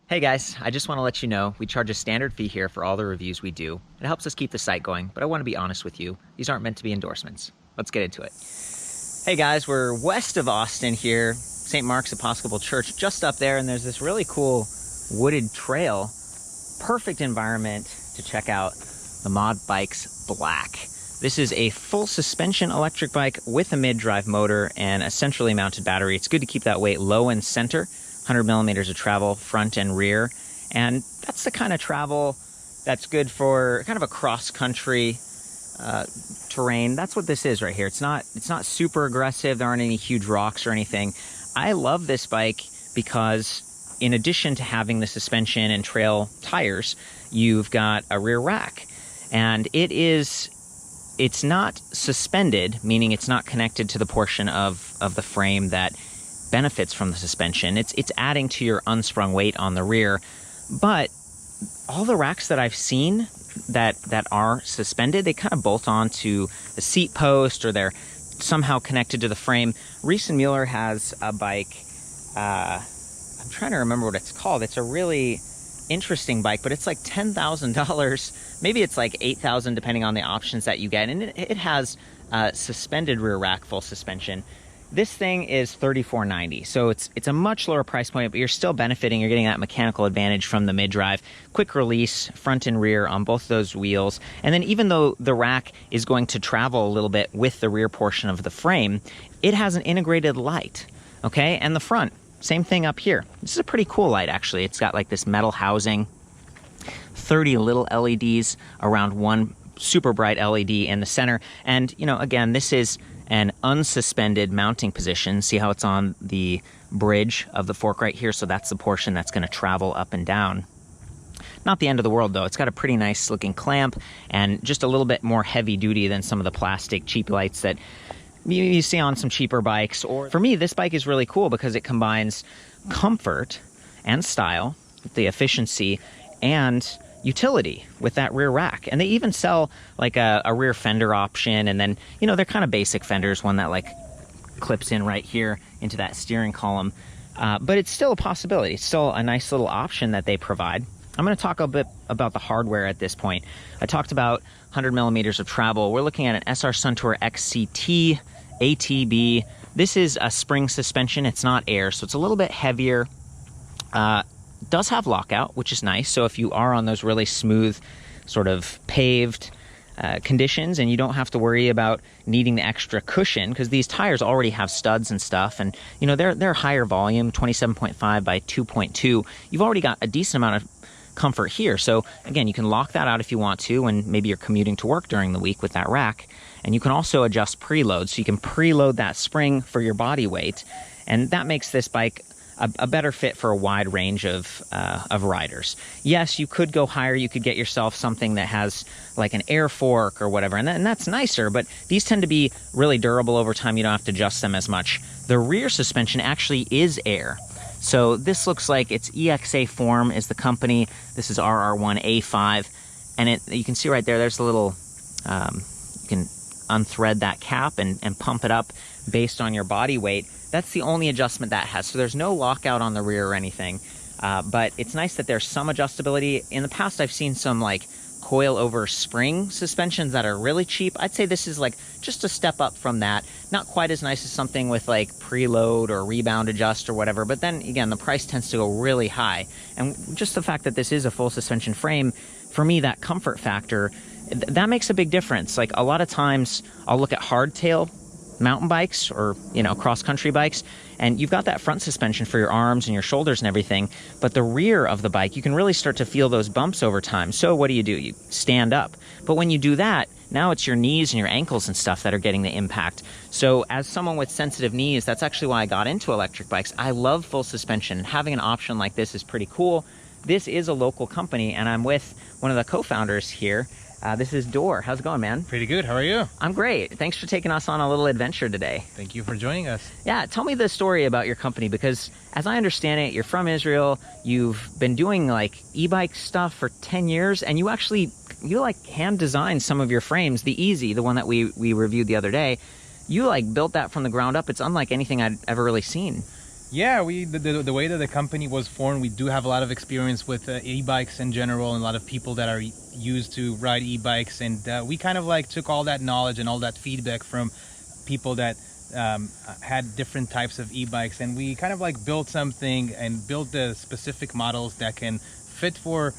Hey guys, I just want to let you know we charge a standard fee here for all the reviews we do. It helps us keep the site going, but I want to be honest with you. These aren't meant to be endorsements. Let's get into it. Hey guys, we're west of Austin here, St. Mark's Episcopal Church, just up there, and there's this really cool wooded trail. Perfect environment to check out the Mod Bikes Black. This is a full suspension electric bike with a mid-drive motor and a centrally mounted battery. It's good to keep that weight low and center. 100 millimeters of travel front and rear, and that's the kind of travel that's good for kind of a cross-country terrain. That's what this is right here. It's not super aggressive. There aren't any huge rocks or anything. I love this bike because in addition to having the suspension and trail tires, you've got a rear rack, and it's not suspended, meaning it's not connected to the portion of the frame that benefits from the suspension. It's adding to your unsprung weight on the rear. But all the racks that I've seen that are suspended, they kind of bolt onto the seat post or they're somehow connected to the frame. Reese and Mueller has a bike, I'm trying to remember what it's called. It's a really interesting bike, but it's like $10,000. Maybe it's like $8,000 depending on the options that you get. And it has suspended rear rack, full suspension. This thing is $34.90, so it's a much lower price point, but you're still benefiting. You're getting that mechanical advantage from the mid-drive, quick release, front and rear on both those wheels. And then even though the rack is going to travel a little bit with the rear portion of the frame, it has an integrated light, okay? And the front, same thing up here. This is a pretty cool light, actually. It's got like this metal housing, 30 little LEDs around one super bright LED in the center. And, you know, again, this is an unsuspended mounting position. See how it's on the bridge of the fork right here? So that's the portion that's going to travel up and down. Not the end of the world, though. It's got a pretty nice looking clamp and just a little bit more heavy duty than some of the plastic cheap lights that you see on some cheaper bikes. Or for me, this bike is really cool because it combines comfort and style, the efficiency, and utility with that rear rack. And they even sell like a rear fender option, and then, you know, they're kind of basic fenders, one that like clips in right here into that steering column, but it's still a possibility. It's still a nice little option that they provide. I'm going to talk a bit about the hardware at this point. I talked about 100 millimeters of travel. We're looking at an SR Suntour XCT ATB. This is a spring suspension. It's not air, so it's a little bit heavier. Does have lockout, which is nice. So if you are on those really smooth, sort of paved conditions, and you don't have to worry about needing the extra cushion, because these tires already have studs and stuff, and you know they're higher volume, 27.5 by 2.2. You've already got a decent amount of comfort here. So again, you can lock that out if you want to, and maybe you're commuting to work during the week with that rack. And you can also adjust preload, so you can preload that spring for your body weight, and that makes this bike a better fit for a wide range of riders. Yes, you could go higher. You could get yourself something that has like an air fork or whatever, and that's nicer, but these tend to be really durable over time. You don't have to adjust them as much. The rear suspension actually is air. So this looks like it's EXA Form is the company. This is RR1A5, and you can see right there, there's a little, you can unthread that cap and pump it up based on your body weight. That's the only adjustment that has. So there's no lockout on the rear or anything, but it's nice that there's some adjustability. In the past, I've seen some like coil over spring suspensions that are really cheap. I'd say this is like just a step up from that. Not quite as nice as something with like preload or rebound adjust or whatever, but then again, the price tends to go really high. And just the fact that this is a full suspension frame, for me, that comfort factor, that makes a big difference. Like a lot of times I'll look at hardtail mountain bikes or, you know, cross-country bikes, and you've got that front suspension for your arms and your shoulders and everything, but the rear of the bike, you can really start to feel those bumps over time. So what do? You stand up. But when you do that, now it's your knees and your ankles and stuff that are getting the impact. So as someone with sensitive knees, that's actually why I got into electric bikes. I love full suspension, and having an option like this is pretty cool. This is a local company, and I'm with one of the co-founders here. This is Dor. How's it going, man? Pretty good. How are you? I'm great. Thanks for taking us on a little adventure today. Thank you for joining us. Yeah, tell me the story about your company, because as I understand it, you're from Israel. You've been doing like e-bike stuff for 10 years, and you like hand designed some of your frames. The Easy, the one that we reviewed the other day, you like built that from the ground up. It's unlike anything I'd ever really seen. Yeah, the way that the company was formed, we do have a lot of experience with e-bikes in general, and a lot of people that are used to ride e-bikes, and we kind of like took all that knowledge and all that feedback from people that had different types of e-bikes, and we kind of like built something and built the specific models that can fit for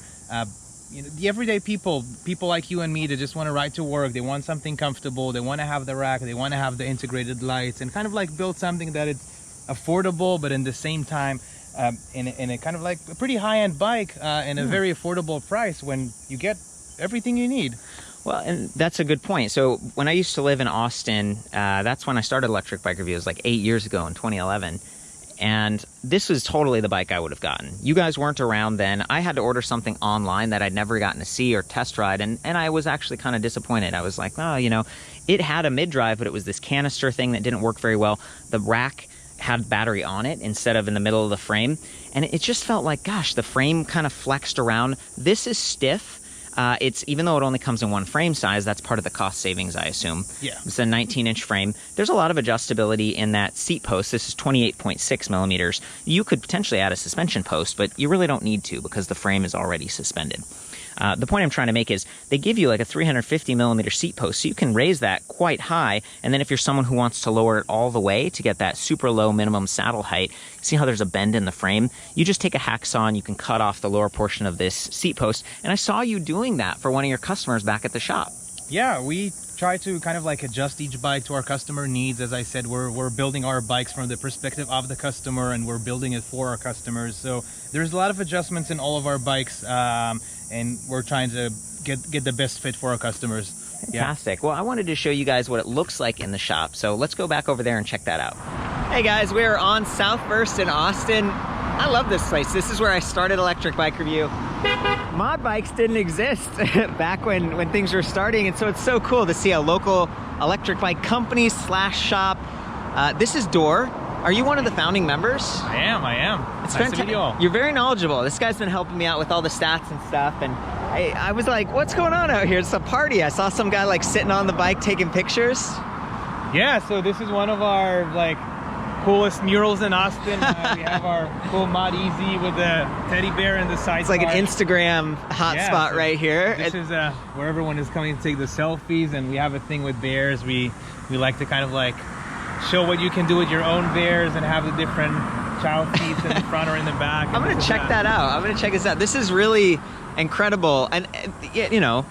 the everyday people like you and me that just want to ride to work. They want something comfortable, they want to have the rack, they want to have the integrated lights, and kind of like build something that it's affordable, but in the same time in a kind of like a pretty high-end bike in a very affordable price when you get everything you need. Well, and that's a good point. So when I used to live in Austin, that's when I started Electric Bike Review. It was like 8 years ago in 2011. And this was totally the bike I would have gotten. You guys weren't around then. I had to order something online that I'd never gotten to see or test ride, and I was actually kind of disappointed. I was like, oh, you know, it had a mid-drive, but it was this canister thing that didn't work very well. The rack had battery on it instead of in the middle of the frame, and it just felt like, gosh, the frame kind of flexed around. This is stiff. It's, even though it only comes in one frame size, that's part of the cost savings, I assume. Yeah. It's a 19-inch frame. There's a lot of adjustability in that seat post. This is 28.6 millimeters. You could potentially add a suspension post, but you really don't need to because the frame is already suspended. The point I'm trying to make is they give you like a 350 millimeter seat post, so you can raise that quite high, and then if you're someone who wants to lower it all the way to get that super low minimum saddle height, see how there's a bend in the frame? You just take a hacksaw and you can cut off the lower portion of this seat post, and I saw you doing that for one of your customers back at the shop. Yeah, we try to kind of like adjust each bike to our customer needs. As I said, we're building our bikes from the perspective of the customer, and we're building it for our customers. So there's a lot of adjustments in all of our bikes, and we're trying to get the best fit for our customers. Fantastic. Yeah. Well, I wanted to show you guys what it looks like in the shop, so let's go back over there and check that out. Hey guys, we are on South First in Austin. I love this place. This is where I started Electric Bike Review. Mod bikes didn't exist back when things were starting, and so it's so cool to see a local electric bike company / shop. This is Door. Are you one of the founding members? I am. It's nice to meet you all. You're very knowledgeable. This guy's been helping me out with all the stats and stuff, and I was like, what's going on out here? It's a party. I saw some guy like sitting on the bike taking pictures. Yeah, so this is one of our like coolest murals in Austin. We have our cool Mod Easy with the teddy bear in the side. It's like an Instagram hotspot right here. This is where everyone is coming to take the selfies, and we have a thing with bears. We like to kind of like show what you can do with your own bears and have the different child seats in the front or in the back. I'm gonna check that out. I'm gonna check this out. This is really incredible, and you know,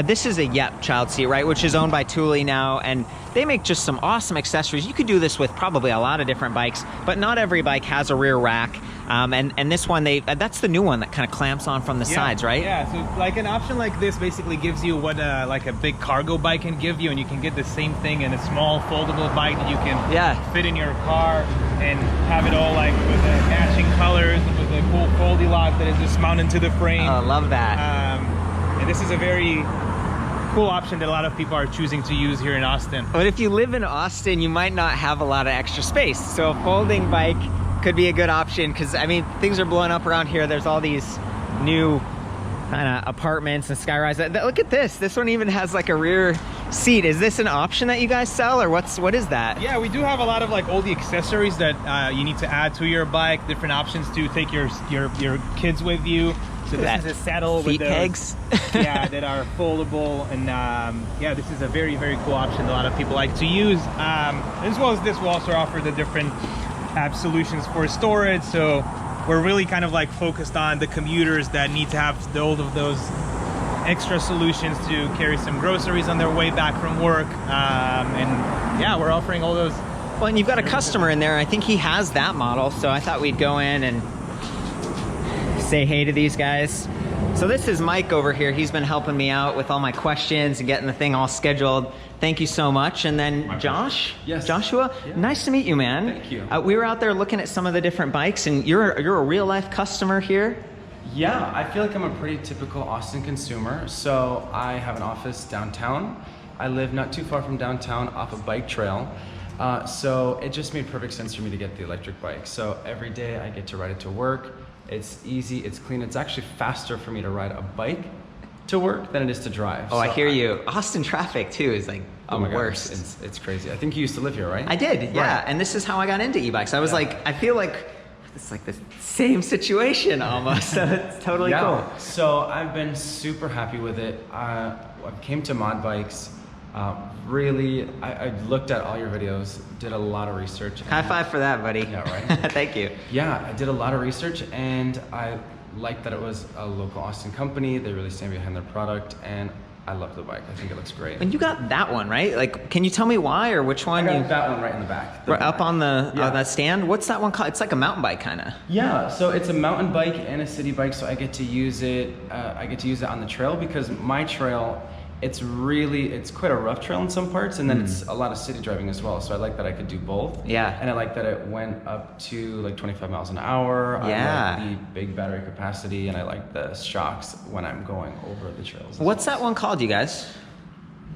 this is a Yep child seat, right, which is owned by Thule now, and they make just some awesome accessories. You could do this with probably a lot of different bikes, but not every bike has a rear rack. And this one, that's the new one that kind of clamps on from the sides, right? Yeah, so like an option like this basically gives you what like a big cargo bike can give you, and you can get the same thing in a small foldable bike that you can fit in your car and have it all like with the matching colors and with a cool foldy lock that is just mounted to the frame. Oh, I love that. And this is a very cool option that a lot of people are choosing to use here in Austin. But if you live in Austin, you might not have a lot of extra space, so a folding bike could be a good option, because I mean, things are blowing up around here. There's all these new kind of apartments and skyrise. Look at this. This one even has like a rear seat. Is this an option that you guys sell, or what is that? Yeah, we do have a lot of like all the accessories that you need to add to your bike. Different options to take your kids with you. So this is a saddle with pegs. Yeah, that are foldable, and yeah, this is a very, very cool option a lot of people like to use. As well as this, we also offer the different solutions for storage. So we're really kind of like focused on the commuters that need to have all of those extra solutions to carry some groceries on their way back from work. And yeah, we're offering all those. Well, and you've got a customer in there. I think he has that model, so I thought we'd go in and say hey to these guys. So this is Mike over here. He's been helping me out with all my questions and getting the thing all scheduled. Thank you so much. And then Josh? Yes. Joshua? Yeah. Nice to meet you, man. Thank you. We were out there looking at some of the different bikes, and you're a real life customer here? Yeah, I feel like I'm a pretty typical Austin consumer. So I have an office downtown. I live not too far from downtown off a bike trail. So it just made perfect sense for me to get the electric bike. So every day I get to ride it to work. It's easy, it's clean. It's actually faster for me to ride a bike to work than it is to drive. Oh, so I hear you. Austin traffic too is like the worst. It's crazy. I think you used to live here, right? I did, yeah. Right. And this is how I got into e-bikes. I was like, I feel like it's like the same situation almost. So it's totally cool. So I've been super happy with it. I came to mod bikes. Really, I looked at all your videos, did a lot of research. High five for that, buddy. Yeah, right? Thank you. Yeah, I did a lot of research, and I liked that it was a local Austin company. They really stand behind their product, and I love the bike. I think it looks great. And you got that one, right? Like, can you tell me why or which one? I got that one right in the back. Right up on the that stand? What's that one called? It's like a mountain bike, kind of. Yeah, so it's a mountain bike and a city bike, so I get to use it. I get to use it on the trail because my trail, it's quite a rough trail in some parts, and then it's a lot of city driving as well. So I like that I could do both. Yeah. And I like that it went up to like 25 miles an hour. Yeah. I like the big battery capacity, and I like the shocks when I'm going over the trails. What's that one called, you guys?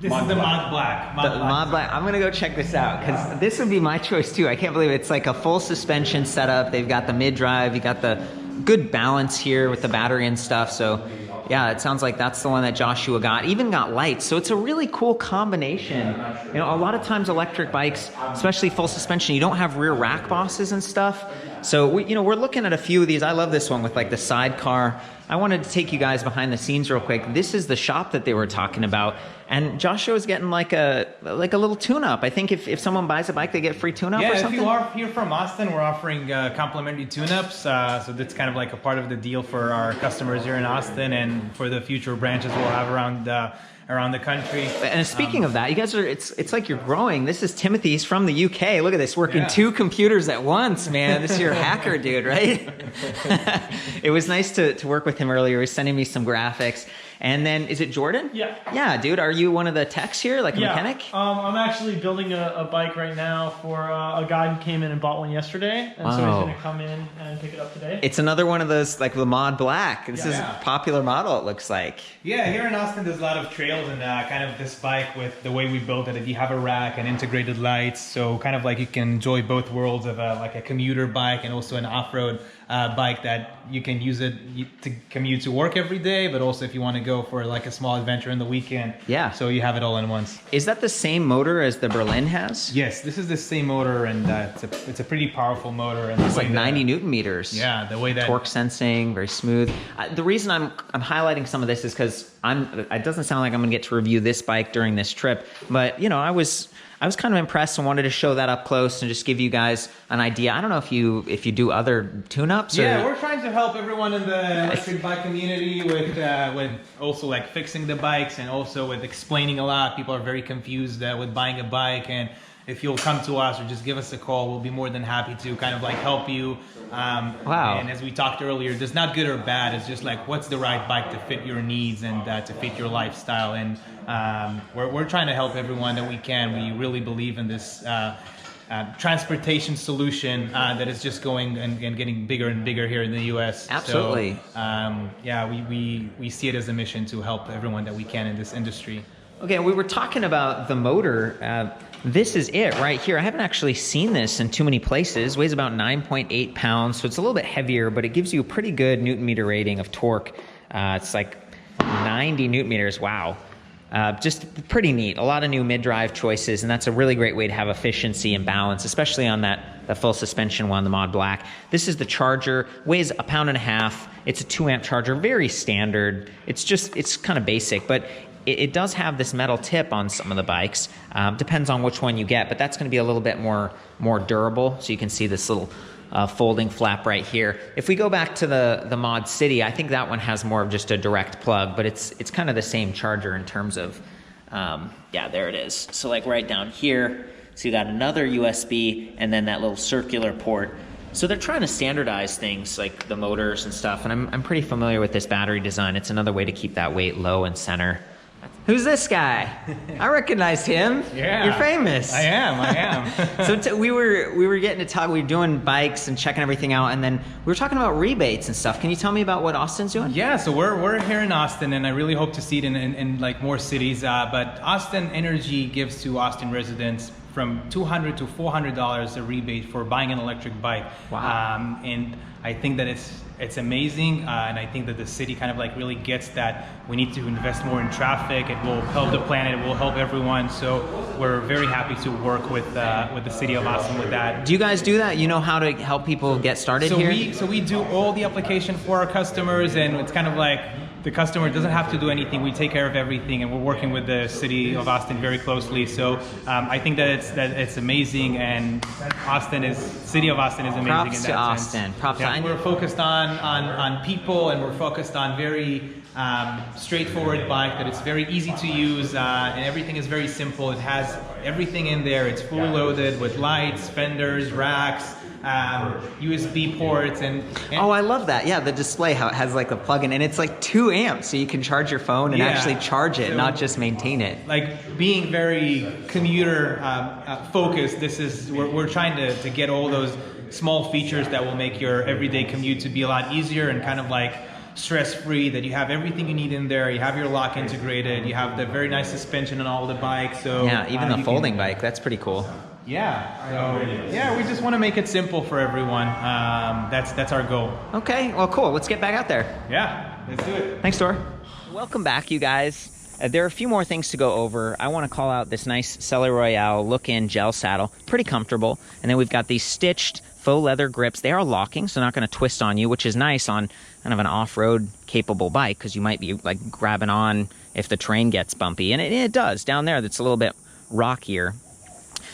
This is the Mod Black. Mod Black. I'm gonna go check this out because this would be my choice too. I can't believe it's like a full suspension setup. They've got the mid-drive. You got the good balance here with the battery and stuff. So yeah, it sounds like that's the one that Joshua got. Even got lights. So it's a really cool combination. You know, a lot of times electric bikes, especially full suspension, you don't have rear rack bosses and stuff. So we're looking at a few of these. I love this one with like the sidecar. I wanted to take you guys behind the scenes real quick. This is the shop that they were talking about. And Joshua's getting like a little tune-up. I think if someone buys a bike, they get free tune-up or something? Yeah, if you are here from Austin, we're offering complimentary tune-ups. So that's kind of like a part of the deal for our customers here in Austin and for the future branches we'll have around the country. And speaking of that, you guys are, it's like you're growing. This is Timothy. He's from the UK. Look at this, working two computers at once, man. This is your hacker dude, right? It was nice to work with him earlier. He was sending me some graphics. And then, is it Jordan? Yeah. Yeah, dude, are you one of the techs here, like a mechanic? I'm actually building a bike right now for a guy who came in and bought one yesterday. And so he's going to come in and pick it up today. It's another one of those, like the Mod Black. This is a popular model, it looks like. Yeah, here in Austin, there's a lot of trails and kind of this bike with the way we built it. You have a rack and integrated lights. So kind of like you can enjoy both worlds of like a commuter bike and also an off-road bike that you can use it to commute to work every day, but also if you want to go for like a small adventure in the weekend. Yeah. So you have it all in once. Is that the same motor as the Berlin has? Yes, this is the same motor, and it's a pretty powerful motor. And it's like 90 Newton meters. Yeah, the way that torque sensing, very smooth. The reason I'm highlighting some of this is because it doesn't sound like I'm gonna get to review this bike during this trip, but I was kind of impressed and wanted to show that up close and just give you guys an idea. I don't know if you do other tune-ups. Yeah, we're trying to help everyone in the electric bike community with also like fixing the bikes and also with explaining a lot. People are very confused with buying a bike, and if you'll come to us or just give us a call, we'll be more than happy to kind of like help you. Wow. And as we talked earlier, there's not good or bad. It's just like what's the right bike to fit your needs and to fit your lifestyle. And we're trying to help everyone that we can. We really believe in this transportation solution that is just going and getting bigger and bigger here in the U.S. Absolutely. So, we see it as a mission to help everyone that we can in this industry. Okay, we were talking about the motor. This is it right here. I haven't actually seen this in too many places. Weighs about 9.8 pounds, so it's a little bit heavier, but it gives you a pretty good Newton meter rating of torque. It's like 90 Newton meters. Wow. Just pretty neat. A lot of new mid-drive choices, and that's a really great way to have efficiency and balance, especially on that full suspension one, the Mod Black. This is the charger. Weighs 1.5 pounds. It's a 2-amp charger, very standard. It's kind of basic, but it does have this metal tip on some of the bikes. Depends on which one you get, but that's going to be a little bit more durable. So you can see this little folding flap right here. If we go back to the Mod City, I think that one has more of just a direct plug, but it's kind of the same charger in terms of, yeah, there it is. So like right down here, so you got another USB and then that little circular port. So they're trying to standardize things like the motors and stuff, and I'm pretty familiar with this battery design. It's another way to keep that weight low and center. Who's this guy? I recognized him. Yeah. You're famous. I am. So we were getting to talk, we were doing bikes and checking everything out, and then we were talking about rebates and stuff. Can you tell me about what Austin's doing? Yeah, so we're here in Austin, and I really hope to see it in like more cities. But Austin Energy gives to Austin residents from $200 to $400 a rebate for buying an electric bike. Wow. And I think that it's amazing, and I think that the city kind of like really gets that we need to invest more in traffic. It will help the planet, it will help everyone. So we're very happy to work with the city of Austin with that. Do you guys do that? You know how to help people get started here? So we do all the application for our customers, and it's kind of like the customer doesn't have to do anything. We take care of everything, and we're working with the city of Austin very closely. So I think that it's amazing, and city of Austin is amazing. Props in to that Austin. sense. Props. Yeah, we're focused on people, and we're focused on very straightforward bike that it's very easy to use, and everything is very simple. It has everything in there. It's fully loaded with lights, fenders, racks, USB ports, and oh, I love that. Yeah, the display, how it has like a plug-in, and it's like 2 amps, so you can charge your phone and actually charge it, not just maintain it. Like being very commuter focused, we're trying to get all those small features that will make your everyday commute to be a lot easier and kind of like stress-free, that you have everything you need in there. You have your lock integrated, you have the very nice suspension on all the bikes. So yeah, even the folding bike, that's pretty cool. Yeah, so yeah, we just want to make it simple for everyone. That's our goal. Okay, well, cool. Let's get back out there. Yeah, let's do it. Thanks, Tor. Welcome back, you guys. There are a few more things to go over. I want to call out this nice Selle Royale look-in gel saddle. Pretty comfortable. And then we've got these stitched faux leather grips. They are locking, so not going to twist on you, which is nice on kind of an off-road capable bike, because you might be like grabbing on if the terrain gets bumpy. And it does. Down there, that's a little bit rockier.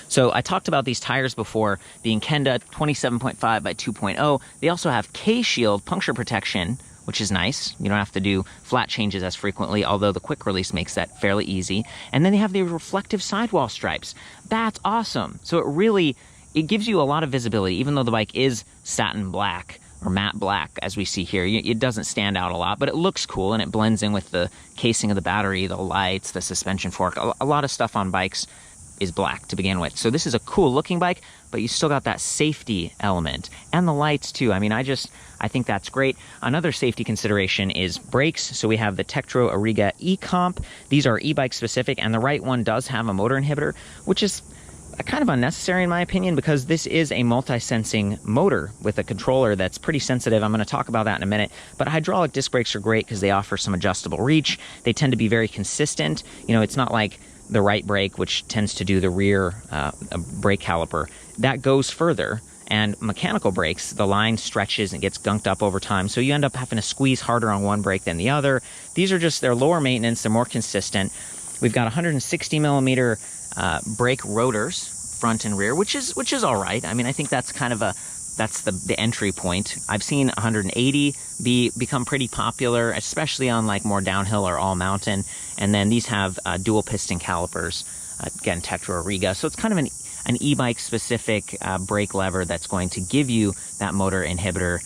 So I talked about these tires before being Kenda 27.5 by 2.0. They also have K-Shield puncture protection, which is nice. You don't have to do flat changes as frequently, although the quick release makes that fairly easy. And then they have the reflective sidewall stripes. That's awesome. So it gives you a lot of visibility, even though the bike is satin black or matte black, as we see here. It doesn't stand out a lot, but it looks cool, and it blends in with the casing of the battery, the lights, the suspension fork. A lot of stuff on bikes is black to begin with. So this is a cool looking bike, but you still got that safety element and the lights too. I mean, I think that's great. Another safety consideration is brakes. So we have the Tektro Ariga E-Comp. These are e-bike specific, and the right one does have a motor inhibitor, which is kind of unnecessary in my opinion, because this is a multi-sensing motor with a controller that's pretty sensitive. I'm going to talk about that in a minute. But hydraulic disc brakes are great because they offer some adjustable reach. They tend to be very consistent. You know, it's not like the right brake, which tends to do the rear brake caliper. That goes further. And mechanical brakes, the line stretches and gets gunked up over time, so you end up having to squeeze harder on one brake than the other. These are they're lower maintenance, they're more consistent. We've got 160 millimeter brake rotors, front and rear, which is all right. I mean, I think that's kind of that's the entry point. I've seen 180 become pretty popular, especially on like more downhill or all mountain. And then these have dual piston calipers, again, Tektro Ariga. So it's kind of an e-bike specific brake lever that's going to give you that motor inhibitor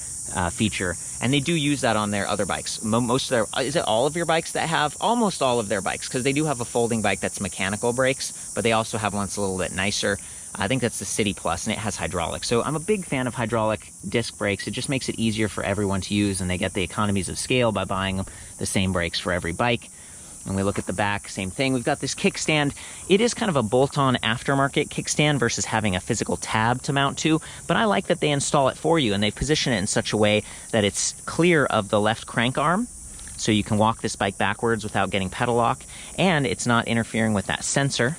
feature. And they do use that on their other bikes. Most of is it all of your bikes that have? Almost all of their bikes, because they do have a folding bike that's mechanical brakes, but they also have one that's a little bit nicer. I think that's the City Plus, and it has hydraulic. So I'm a big fan of hydraulic disc brakes. It just makes it easier for everyone to use, and they get the economies of scale by buying the same brakes for every bike. And we look at the back, same thing. We've got this kickstand. It is kind of a bolt-on aftermarket kickstand versus having a physical tab to mount to, but I like that they install it for you, and they position it in such a way that it's clear of the left crank arm, so you can walk this bike backwards without getting pedal lock, and it's not interfering with that sensor.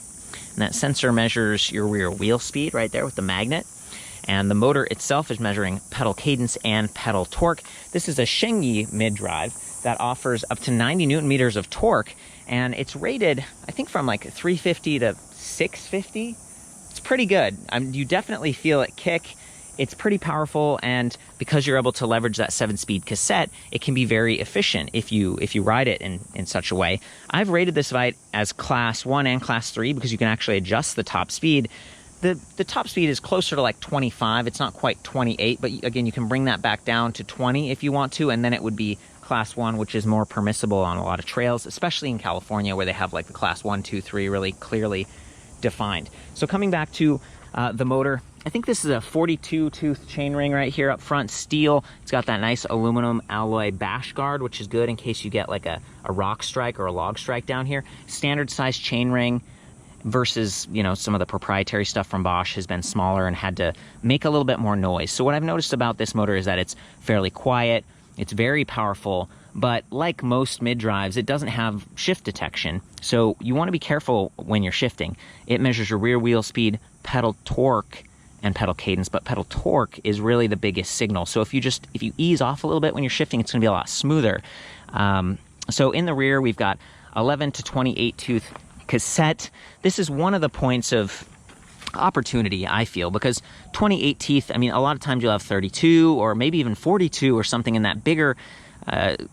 And that sensor measures your rear wheel speed right there with the magnet. And the motor itself is measuring pedal cadence and pedal torque. This is a Shengyi mid-drive that offers up to 90 Newton meters of torque. And it's rated, I think, from like 350 to 650. It's pretty good. You definitely feel it kick. It's pretty powerful, and because you're able to leverage that 7-speed cassette, it can be very efficient if you ride it in such a way. I've rated this bike as Class 1 and Class 3 because you can actually adjust the top speed. The top speed is closer to like 25. It's not quite 28, but again, you can bring that back down to 20 if you want to, and then it would be Class 1, which is more permissible on a lot of trails, especially in California where they have like the Class 1, 2, 3 really clearly defined. So coming back to the motor, I think this is a 42-tooth chainring right here up front, steel. It's got that nice aluminum alloy bash guard, which is good in case you get like a rock strike or a log strike down here. Standard size chainring. versus, you know, some of the proprietary stuff from Bosch has been smaller and had to make a little bit more noise. So what I've noticed about this motor is that it's fairly quiet, it's very powerful, but like most mid-drives, it doesn't have shift detection. So you want to be careful when you're shifting. It measures your rear wheel speed, pedal torque, and pedal cadence, but pedal torque is really the biggest signal. So if you ease off a little bit when you're shifting, it's gonna be a lot smoother. So in the rear, we've got 11 to 28 tooth cassette. This is one of the points of opportunity, I feel, because 28 teeth, I mean, a lot of times you'll have 32 or maybe even 42 or something in that bigger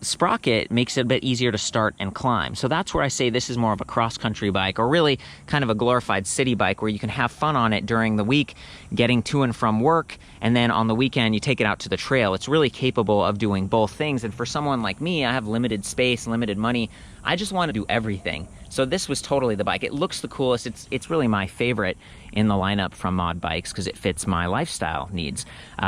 sprocket makes it a bit easier to start and climb. So that's where I say this is more of a cross-country bike, or really kind of a glorified city bike where you can have fun on it during the week, getting to and from work, and then on the weekend you take it out to the trail. It's really capable of doing both things, and for someone like me, I have limited space, limited money, I just want to do everything. So this was totally the bike. It looks the coolest. It's really my favorite in the lineup from Mod Bikes because it fits my lifestyle needs.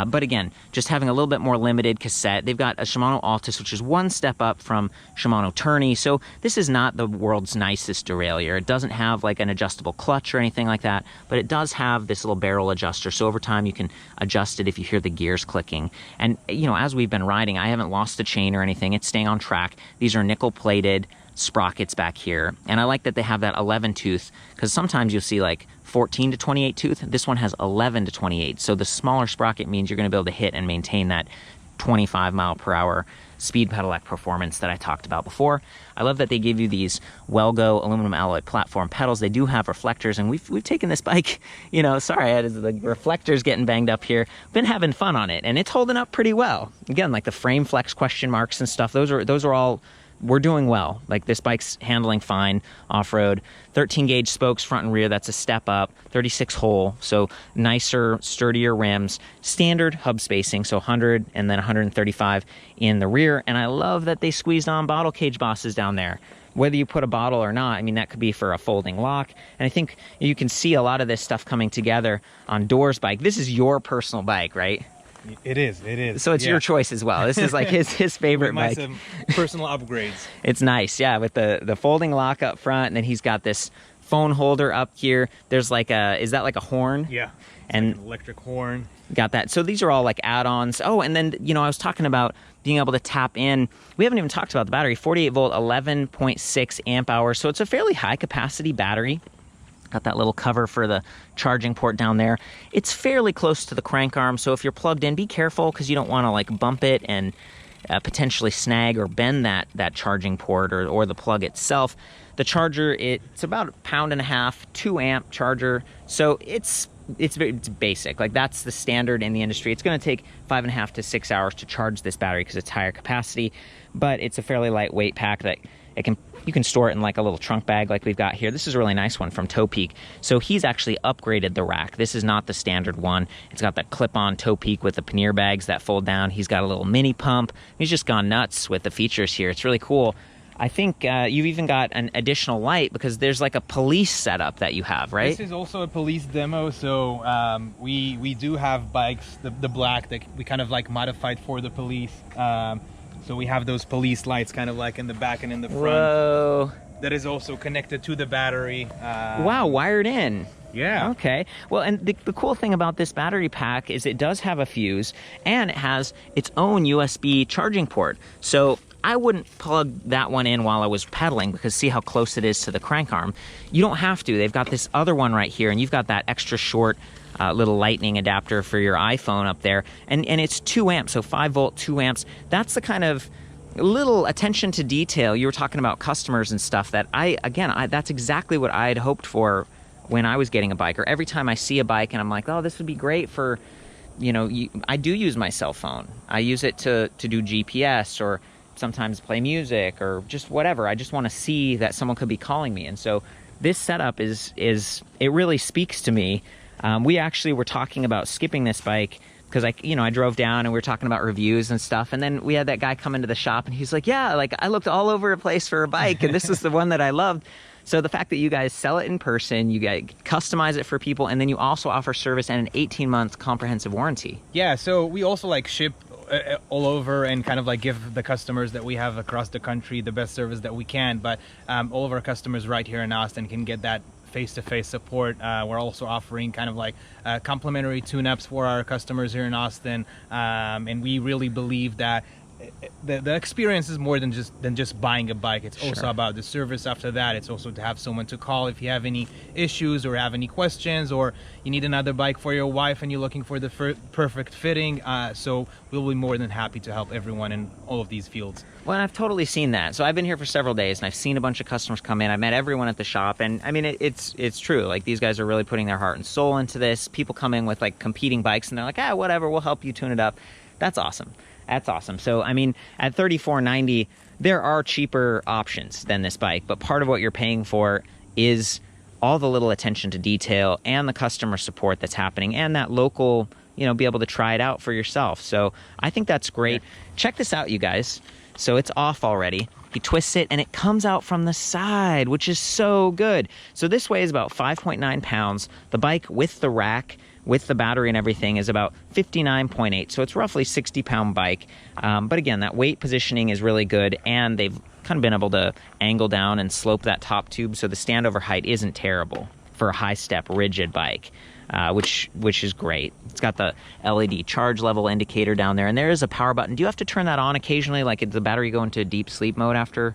But again, just having a little bit more limited cassette. They've got a Shimano Altus, which is one step up from Shimano Tourney. So this is not the world's nicest derailleur. It doesn't have like an adjustable clutch or anything like that, but it does have this little barrel adjuster. So over time you can adjust it if you hear the gears clicking. And you know, as we've been riding, I haven't lost the chain or anything. It's staying on track. These are nickel plated sprockets back here, and I like that they have that 11 tooth, because sometimes you'll see like 14 to 28 tooth. This one has 11 to 28, so the smaller sprocket means you're going to be able to hit and maintain that 25 mile per hour speed pedelec performance that I talked about before. I love that they give you these Welgo aluminum alloy platform pedals. They do have reflectors, and we've taken this bike, you know, sorry, I had the reflectors getting banged up here. Been having fun on it, and it's holding up pretty well. Again, like the frame flex question marks and stuff, those are all, we're doing well. Like this bike's handling fine off-road. 13 gauge spokes front and rear, that's a step up. 36 hole, so nicer, sturdier rims. Standard hub spacing, so 100 and then 135 in the rear. And I love that they squeezed on bottle cage bosses down there. Whether you put a bottle or not, I mean, that could be for a folding lock. And I think you can see a lot of this stuff coming together on Door's bike. This is your personal bike, right? It is. So it's your choice as well. This is like his favorite bike. Some personal upgrades. It's nice, yeah, with the folding lock up front, and then he's got this phone holder up here. There's like is that like a horn? Yeah, and like an electric horn. Got that. So these are all like add-ons. Oh, and then, you know, I was talking about being able to tap in. We haven't even talked about the battery. 48 volt, 11.6 amp hours. So it's a fairly high capacity battery. Got that little cover for the charging port down there. It's fairly close to the crank arm, so if you're plugged in, be careful because you don't want to like bump it and potentially snag or bend that charging port or the plug itself. The charger, it's about a pound and a half, 2 amp charger, so it's basic. Like that's the standard in the industry. It's going to take 5.5 to 6 hours to charge this battery because it's higher capacity, but it's a fairly lightweight pack that you can store it in like a little trunk bag like we've got here. This is a really nice one from Toe Peak. So he's actually upgraded the rack. This is not the standard one. It's got that clip-on Toe Peak with the pannier bags that fold down. He's got a little mini pump. He's just gone nuts with the features here. It's really cool. I think you've even got an additional light because there's like a police setup that you have, right? This is also a police demo. So we do have bikes, the black that we kind of like modified for the police. So we have those police lights kind of like in the back and in the front. Whoa. That is also connected to the battery. Wow, wired in. Yeah. Okay. Well, and the cool thing about this battery pack is it does have a fuse and it has its own USB charging port. So I wouldn't plug that one in while I was pedaling because see how close it is to the crank arm. You don't have to. They've got this other one right here, and you've got that extra short little lightning adapter for your iPhone up there, and it's 2 amps, so 5 volt, 2 amps. That's the kind of little attention to detail. You were talking about customers and stuff that that's exactly what I had hoped for when I was getting a bike, or every time I see a bike and I'm like, oh, this would be great for, you know, I do use my cell phone. I use it to do GPS or sometimes play music or just whatever. I just want to see that someone could be calling me. And so this setup is it really speaks to me. We actually were talking about skipping this bike because I drove down and we were talking about reviews and stuff, and then we had that guy come into the shop and he's like, yeah, like I looked all over the place for a bike and this is the one that I loved. So the fact that you guys sell it in person, you guys customize it for people, and then you also offer service and an 18-month comprehensive warranty. Yeah, so we also like ship all over and kind of like give the customers that we have across the country the best service that we can, but all of our customers right here in Austin can get that face-to-face support. We're also offering kind of like complimentary tune-ups for our customers here in Austin, and we really believe that the experience is more than just buying a bike. It's also about the service after that. It's also to have someone to call if you have any issues or have any questions, or you need another bike for your wife and you're looking for the perfect fitting. So we'll be more than happy to help everyone in all of these fields. Well, I've totally seen that. So I've been here for several days and I've seen a bunch of customers come in. I've met everyone at the shop, and I mean, it's true. Like, these guys are really putting their heart and soul into this. People come in with like competing bikes and they're like, whatever, we'll help you tune it up. That's awesome. That's awesome. So, I mean, at $34.90, there are cheaper options than this bike, but part of what you're paying for is all the little attention to detail and the customer support that's happening, and that local, you know, be able to try it out for yourself. So I think that's great. Check this out, you guys. So it's off already. He twists it and it comes out from the side, which is so good. So this weighs about 5.9 pounds. The bike with the rack, with the battery and everything, is about 59.8. So it's roughly 60-pound bike. But again, that weight positioning is really good, and they've kind of been able to angle down and slope that top tube, so the standover height isn't terrible for a high-step rigid bike, which is great. It's got the LED charge level indicator down there, and there is a power button. Do you have to turn that on occasionally? Like, did the battery go into deep sleep mode after?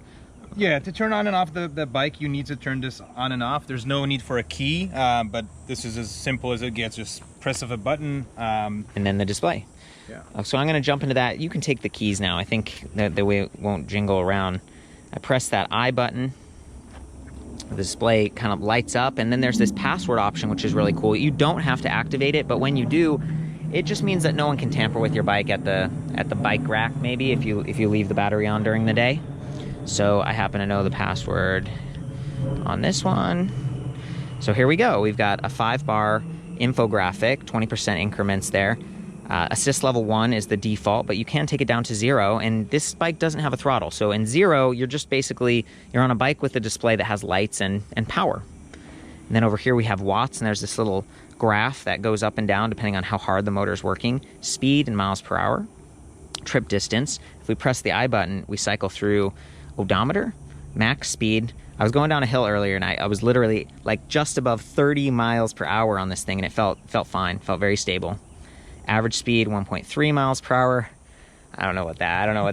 Yeah, to turn on and off the bike, you need to turn this on and off. There's no need for a key, but this is as simple as it gets. Just press of a button. And then the display. Yeah. So I'm going to jump into that. You can take the keys now. I think that the way it won't jingle around. I press that I button. The display kind of lights up, and then there's this password option, which is really cool. You don't have to activate it, but when you do, it just means that no one can tamper with your bike at the bike rack, maybe, if you leave the battery on during the day. So I happen to know the password on this one. So here we go. We've got a 5-bar infographic, 20% increments there. Assist level 1 is the default, but you can take it down to 0, and this bike doesn't have a throttle. So in 0, you're just basically, you're on a bike with a display that has lights and power. And then over here we have watts, and there's this little graph that goes up and down depending on how hard the motor is working. Speed in miles per hour. Trip distance. If we press the I button, we cycle through odometer, max speed. I was going down a hill earlier and I was literally like just above 30 miles per hour on this thing, and it felt fine, felt very stable. Average speed 1.3 miles per hour. I don't know what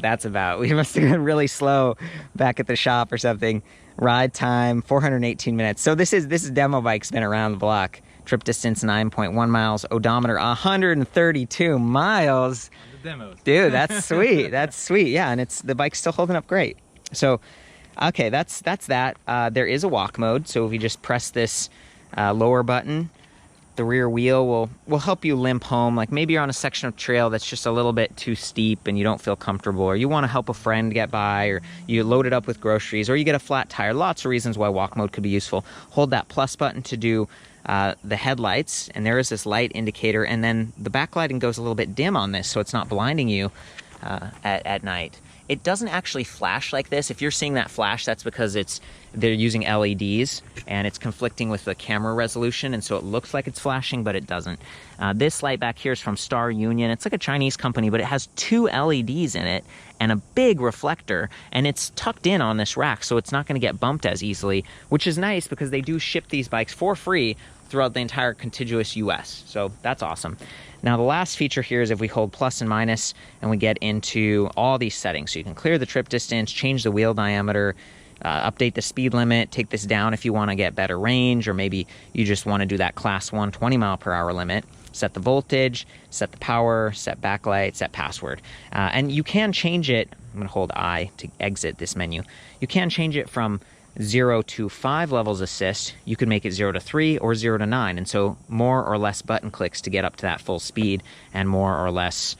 that's about. We must have been really slow back at the shop or something. Ride time 418 minutes. So this is demo bike spin around the block. Trip distance 9.1 miles. Odometer 132 miles. The demos. Dude, that's sweet. That's sweet. Yeah, and the bike's still holding up great. So, okay, that's that. There is a walk mode. So if you just press this lower button, the rear wheel will help you limp home. Like, maybe you're on a section of trail that's just a little bit too steep and you don't feel comfortable, or you want to help a friend get by, or you load it up with groceries, or you get a flat tire. Lots of reasons why walk mode could be useful. Hold that plus button to do the headlights, and there is this light indicator, and then the backlighting goes a little bit dim on this, so it's not blinding you at night. It doesn't actually flash like this. If you're seeing that flash, that's because they're using LEDs and it's conflicting with the camera resolution, and so it looks like it's flashing, but it doesn't. This light back here is from Star Union. It's like a Chinese company, but it has 2 LEDs in it and a big reflector, and it's tucked in on this rack, so it's not going to get bumped as easily, which is nice because they do ship these bikes for free throughout the entire contiguous US. So that's awesome. Now the last feature here is if we hold plus and minus and we get into all these settings. So you can clear the trip distance, change the wheel diameter, update the speed limit, take this down if you want to get better range, or maybe you just want to do that class 1 20 mile per hour limit. Set the voltage, set the power, set backlight, set password. And you can change it. I'm going to hold I to exit this menu. You can change it from 0 to 5 levels assist. You can make it 0 to 3 or 0 to 9, and so more or less button clicks to get up to that full speed, and more or less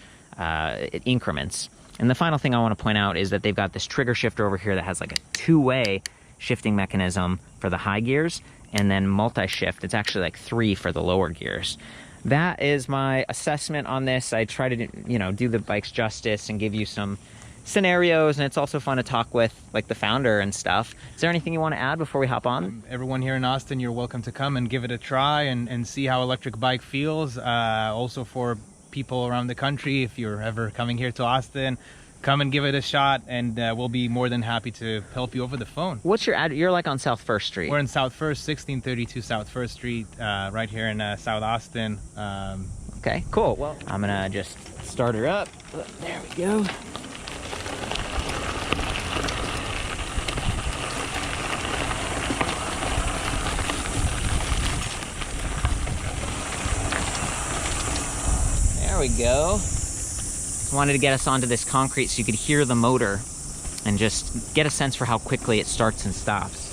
increments. And the final thing I want to point out is that they've got this trigger shifter over here that has like a 2-way shifting mechanism for the high gears, and then multi-shift. It's actually like 3 for the lower gears. That is my assessment on this. I try to, do the bikes justice and give you some scenarios, and it's also fun to talk with like the founder and stuff. Is there anything you want to add before we hop on? Everyone here in Austin, you're welcome to come and give it a try and see how electric bike feels. Also for people around the country, if you're ever coming here to Austin, come and give it a shot, and we'll be more than happy to help you over the phone. What's your address? You're like on South First Street. We're in South First, 1632 South First Street, right here in South Austin. Okay, cool. Well, I'm gonna just start her up. There we go. There we go. Just wanted to get us onto this concrete so you could hear the motor and just get a sense for how quickly it starts and stops.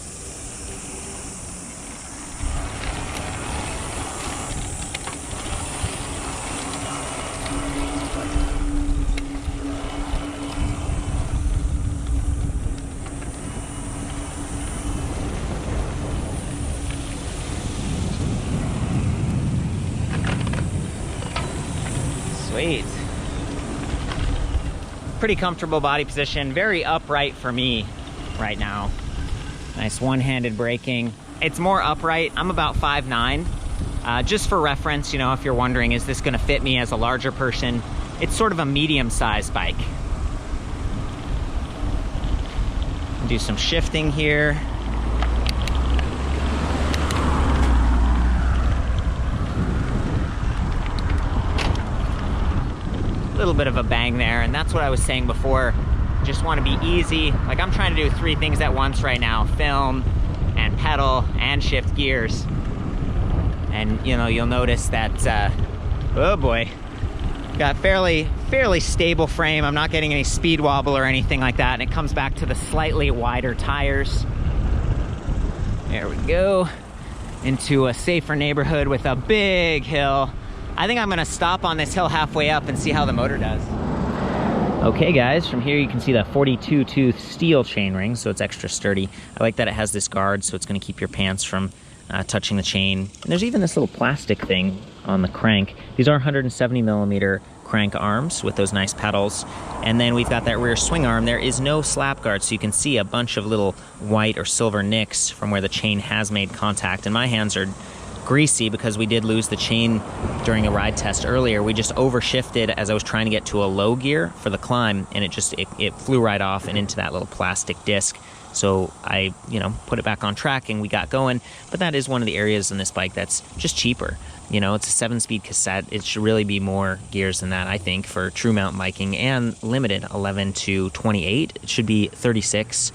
Sweet. Pretty comfortable body position, very upright for me right now. Nice one-handed braking. It's more upright. I'm about 5'9". Just for reference, you know, if you're wondering, is this gonna fit me as a larger person? It's sort of a medium-sized bike. Do some shifting here. Little bit of a bang there, and that's what I was saying before. Just want to be easy. Like, I'm trying to do 3 things at once right now: film and pedal and shift gears. And you know, you'll notice that oh boy, got fairly stable frame. I'm not getting any speed wobble or anything like that, and it comes back to the slightly wider tires. There we go, into a safer neighborhood with a big hill. I think I'm gonna stop on this hill halfway up and see how the motor does. Okay guys, from here you can see that 42 tooth steel chainring, so it's extra sturdy. I like that it has this guard, so it's gonna keep your pants from touching the chain. And there's even this little plastic thing on the crank. These are 170 millimeter crank arms with those nice pedals. And then we've got that rear swing arm. There is no slap guard, so you can see a bunch of little white or silver nicks from where the chain has made contact. And my hands are greasy because we did lose the chain during a ride test earlier. We just overshifted as I was trying to get to a low gear for the climb, and it flew right off and into that little plastic disc. So I, you know, put it back on track and we got going. But that is one of the areas in this bike that's just cheaper. You know, it's a 7-speed cassette. It should really be more gears than that, I think, for true mountain biking, and limited 11 to 28. It should be 36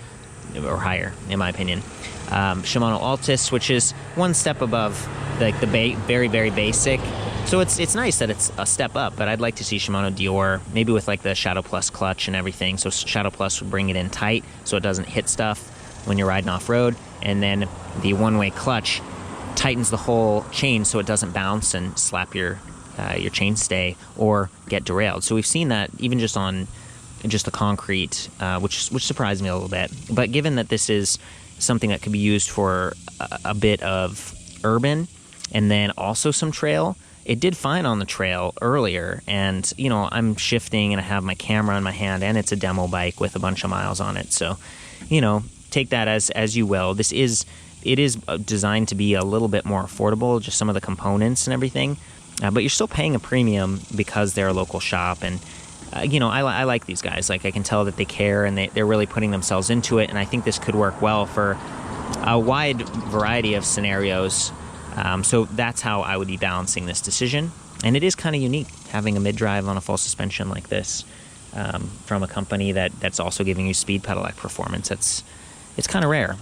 or higher, in my opinion. Shimano Altus, which is one step above like the very, very basic. So it's nice that it's a step up, but I'd like to see Shimano Dior, maybe with like the Shadow Plus clutch and everything. So Shadow Plus would bring it in tight so it doesn't hit stuff when you're riding off-road. And then the one-way clutch tightens the whole chain so it doesn't bounce and slap your chainstay or get derailed. So we've seen that even just on the concrete, which surprised me a little bit. But given that this is something that could be used for a bit of urban and then also some trail, it did fine on the trail earlier. And you know, I'm shifting and I have my camera in my hand, and it's a demo bike with a bunch of miles on it, so you know, take that as you will. It is designed to be a little bit more affordable, just some of the components and everything, but you're still paying a premium because they're a local shop. And you know, I like these guys. Like, I can tell that they care and they're really putting themselves into it, and I think this could work well for a wide variety of scenarios. So that's how I would be balancing this decision. And it is kind of unique having a mid-drive on a full suspension like this from a company that's also giving you speed pedelec performance. It's kind of rare.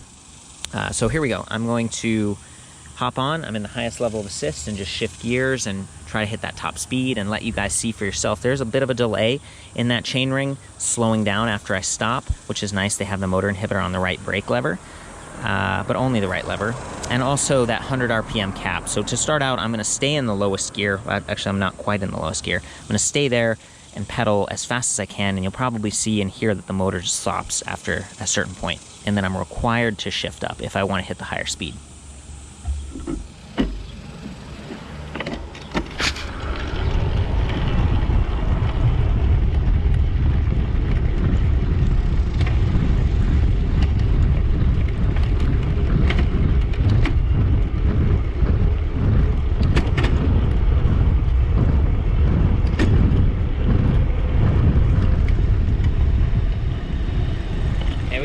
So here we go. I'm going to hop on. I'm in the highest level of assist and just shift gears and try to hit that top speed and let you guys see for yourself. There's a bit of a delay in that chainring slowing down after I stop, which is nice. They have the motor inhibitor on the right brake lever, but only the right lever, and also that 100 RPM cap. So to start out, I'm going to stay in the lowest gear. Actually, I'm not quite in the lowest gear. I'm going to stay there and pedal as fast as I can, and you'll probably see and hear that the motor just stops after a certain point, and then I'm required to shift up if I want to hit the higher speed.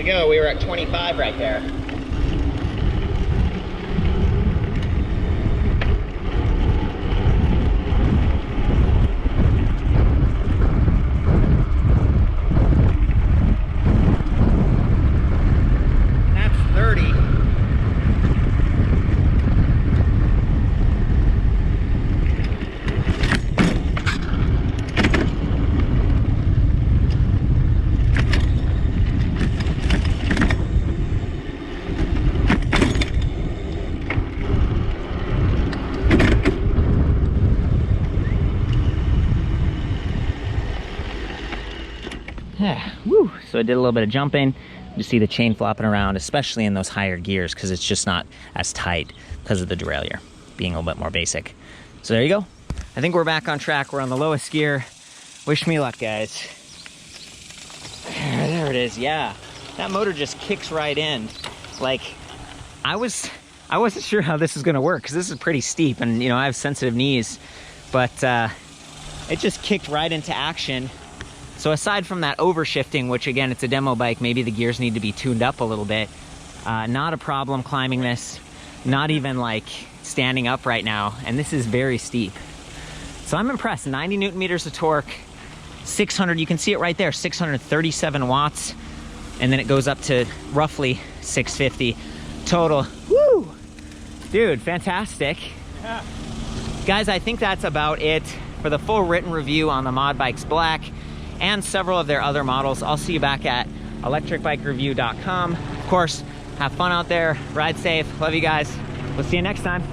go. We were at 25 right there. That's 30. Woo. So I did a little bit of jumping. You see the chain flopping around, especially in those higher gears, because it's just not as tight because of the derailleur being a little bit more basic. So there you go. I think we're back on track. We're on the lowest gear. Wish me luck, guys. There it is. Yeah, that motor just kicks right in. Like, I wasn't sure how this is going to work because this is pretty steep, and you know I have sensitive knees, but it just kicked right into action. So aside from that overshifting, which again, it's a demo bike, maybe the gears need to be tuned up a little bit, not a problem climbing this, not even like standing up right now, and this is very steep. So I'm impressed. 90 Newton meters of torque, 600, you can see it right there, 637 watts, and then it goes up to roughly 650 total. Woo! Dude, fantastic. Yeah. Guys, I think that's about it for the full written review on the Mod Bikes Black and several of their other models. I'll see you back at ElectricBikeReview.com. Of course, have fun out there, ride safe, love you guys. We'll see you next time.